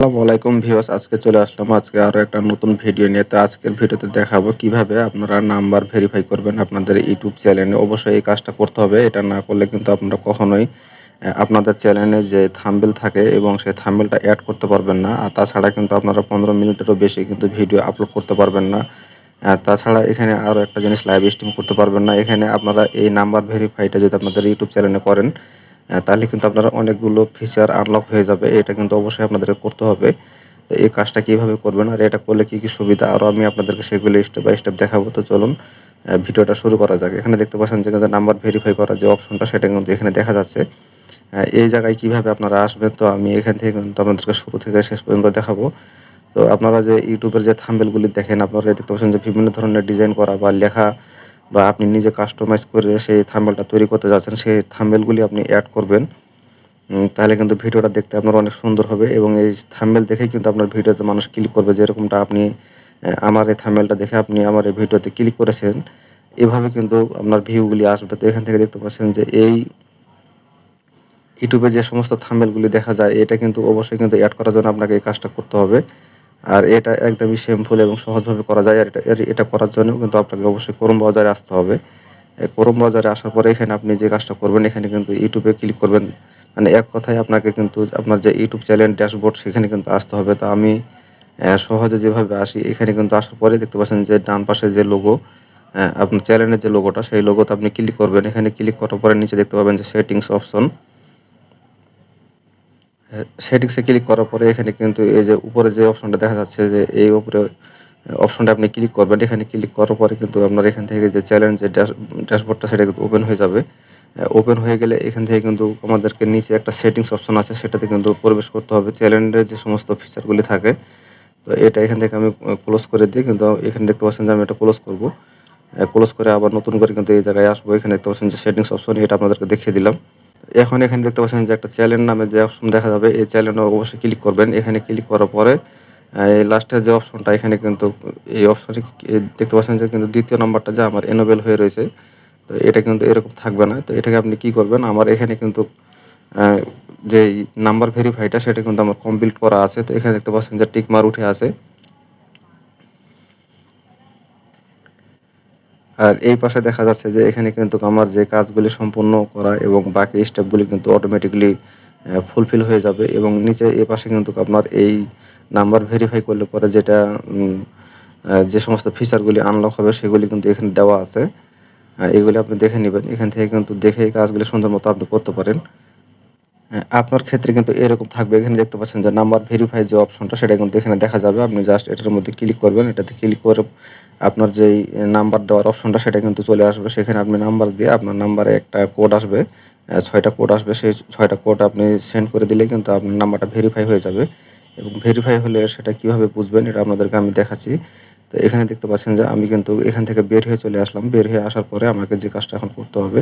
আসসালামু আলাইকুম ভিউয়ার্স, আজকে চলে আসলাম আরো একটা নতুন ভিডিও নিয়ে। তো আজকের ভিডিওতে দেখাবো কিভাবে আপনারা নাম্বার ভেরিফাই করবেন আপনাদের ইউটিউব চ্যানেলে। অবশ্যই এই কাজটা করতে হবে। এটা না করলে কিন্তু আপনারা কখনোই আপনাদের চ্যানেলে যে থাম্বনেল থাকে এবং সেই থাম্বনেলটা এড করতে পারবেন না। আর তাছাড়া কিন্তু আপনারা 15 মিনিটেরও বেশি কিন্তু ভিডিও আপলোড করতে পারবেন না। তাছাড়া এখানে আরো একটা জিনিস, লাইভ স্ট্রিম করতে পারবেন না। এখানে আপনারা এই নাম্বার ভেরিফাইটা যদি আপনাদের ইউটিউব চ্যানেলে করেন, তাহলে কিন্তু আপনারা অনেকগুলো ফিচার আনলক হয়ে যাবে। এটা কিন্তু অবশ্যই আপনাদেরকে করতে হবে। তো এই কাজটা কিভাবে করবেন আর এটা করলে কি সুবিধা, আরো আমি আপনাদেরকে সেগুলো স্টেপ বাই স্টেপ দেখাবো। তো চলুন ভিডিওটা শুরু করা যাক। এখানে দেখতে পাচ্ছেন যে কিন্তু নাম্বার ভেরিফাই করার যে অপশনটা, সেটা কিন্তু এখানে দেখা যাচ্ছে। এই জায়গায় কিভাবে আপনারা আসবেন, তো আমি এখান থেকে কিন্তু আপনাদেরকে শুরু থেকে শেষ পর্যন্ত দেখাবো। তো আপনারা যে ইউটিউবের যে থাম্বনেলগুলি দেখেন, আপনারা দেখতে পাচ্ছেন যে বিভিন্ন ধরনের ডিজাইন করা বা লেখা, বা আপনি নিজে কাস্টমাইজ করে সেই থাম্বনেলটা তৈরি করতে যাচ্ছেন, সেই থাম্বনেলগুলি আপনি এড করবেন। তাহলে কিন্তু ভিডিওটা দেখতে আপনার অনেক সুন্দর হবে এবং এই থাম্বনেল দেখেই কিন্তু আপনার ভিডিওতে মানুষ ক্লিক করবে। যেরকমটা আপনি আমার এই থাম্বনেলটা দেখে আপনি আমার এই ভিডিওতে ক্লিক করেছেন, এভাবে কিন্তু আপনার ভিউগুলি আসবে। তো এখান থেকে দেখতে পাচ্ছেন যে এই ইউটিউবে যে সমস্ত থাম্বনেলগুলি দেখা যায়, এটা কিন্তু অবশ্যই কিন্তু এড করার জন্য আপনাকে এই কাজটা করতে হবে। আর এটা একদমই সিম্পল এবং সহজভাবে করা যায়। আর এটা করার জন্যও কিন্তু আপনাকে অবশ্যই ক্রোম ব্রাউজারে আসতে হবে। ক্রোম ব্রাউজারে আসার পরে এখানে আপনি যে কাজটা করবেন, এখানে কিন্তু ইউটিউবে ক্লিক করবেন। মানে এক কথায় আপনাকে কিন্তু আপনার যে ইউটিউব চ্যানেল ড্যাশবোর্ড, সেখানে কিন্তু আসতে হবে। তো আমি সহজে যেভাবে আসি, এখানে কিন্তু আসার পরে দেখতে পাচ্ছেন যে ডান পাশে যে লোগো, আপনার চ্যানেলের যে লোগোটা, সেই লোগোতে আপনি ক্লিক করবেন। এখানে ক্লিক করার পরে নিচে দেখতে পাবেন যে সেটিংস অপশন। সেটিংসে ক্লিক করার পরে এখানে কিন্তু এই যে উপরে যে অপশনটা দেখা যাচ্ছে, যে এই উপরে অপশনটা আপনি ক্লিক করবেন। এখানে ক্লিক করার পরে কিন্তু আপনার এখান থেকে যে চ্যানেল যে ড্যাশবোর্ডটা, সেটা কিন্তু ওপেন হয়ে যাবে। ওপেন হয়ে গেলে এখান থেকে কিন্তু আমাদেরকে নিচে একটা সেটিংস অপশন আছে, সেটাতে কিন্তু প্রবেশ করতে হবে। চ্যানেলের যে সমস্ত ফিচারগুলি থাকে, তো এটা এখান থেকে আমি ক্লোজ করে দিই। কিন্তু এখানে দেখতে পাচ্ছেন যে আমি এটা ক্লোজ করব। ক্লোজ করে আবার নতুন করে কিন্তু এই জায়গায় আসবো। এখানে দেখতে পাচ্ছেন যে সেটিংস অপশন, এটা আপনাদেরকে দেখিয়ে দিলাম। এখন এখানে দেখতে পাচ্ছেন যে একটা চ্যানেল নামে যে অপশন দেখা যাবে, এই চ্যানেলে অবশ্যই ক্লিক করবেন। এখানে ক্লিক করার পরে এই লাস্টের যে অপশনটা, এখানে কিন্তু এই অপশনে দেখতে পাচ্ছেন যে কিন্তু দ্বিতীয় নাম্বারটা যে আমার এনেবল হয়ে রয়েছে, তো এটা কিন্তু এরকম থাকবে না। তো এটাকে আপনি কি করবেন, আমার এখানে কিন্তু যে নাম্বার ভেরিফাইটা, সেটা কিন্তু আমার কমপ্লিট করা আছে। তো এখানে দেখতে পাচ্ছেন যে টিক মার উঠে আছে। আর এই পাশে দেখা যাচ্ছে যে এখানে কিন্তু আমার যে কাজগুলি সম্পূর্ণ করা এবং বাকি স্টেপগুলি কিন্তু অটোমেটিক্যালি ফুলফিল হয়ে যাবে। এবং নিচে এ পাশে কিন্তু আপনার এই নাম্বার ভেরিফাই করলে পরে যেটা যে সমস্ত ফিচারগুলি আনলক হবে, সেগুলি কিন্তু এখানে দেওয়া আছে। এগুলি আপনি দেখে নেবেন। এখান থেকে কিন্তু দেখে এই কাজগুলি সুন্দর মতো আপনি করতে পারেন। আপনার ক্ষেত্রে কিন্তু এরকম থাকবে। এখানে দেখতে পাচ্ছেন যে নাম্বার ভেরিফাই যে অপশনটা, সেটা কিন্তু এখানে দেখা যাবে। আপনি জাস্ট এটার মধ্যে ক্লিক করবেন। এটাতে ক্লিক করে আপনার যেই নাম্বার দেওয়ার অপশনটা, সেটা কিন্তু চলে আসবে। সেখানে আপনি নাম্বার দিয়ে আপনার নাম্বারে একটা কোড আসবে, ৬টা কোড আসবে। সেই ৬টা কোড আপনি সেন্ড করে দিলেই কিন্তু আপনার নাম্বারটা ভেরিফাই হয়ে যাবে। এবং ভেরিফাই হলে সেটা কিভাবে বুঝবেন, এটা আপনাদেরকে আমি দেখাচ্ছি। তো এখানে দেখতে পাচ্ছেন যে আমি কিন্তু এখান থেকে বের হয়ে চলে আসলাম। বের হয়ে আসার পরে আমাকে যে কাজটা এখন করতে হবে,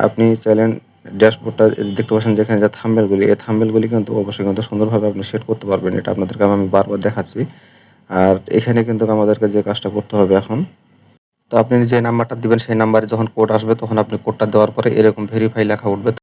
আপনি চাইলেন ড্যাশবোর্ডটা দেখতে পাচ্ছেন, যেখানে যে থাম্বনেলগুলি, এই থাম্বনেলগুলি কিন্তু অবশ্যই কিন্তু সুন্দরভাবে আপনি সেট করতে পারবেন। এটা আপনাদেরকে আমি বারবার দেখাচ্ছি। আর এখানে কিন্তু আমাদেরকে যে কাজটা করতে হবে এখন, তো আপনি যে নাম্বারটা দিবেন, সেই নাম্বারে যখন কোড আসবে, তখন আপনি কোডটা দেওয়ার পরে এরকম ভেরিফাই লেখা উঠবে।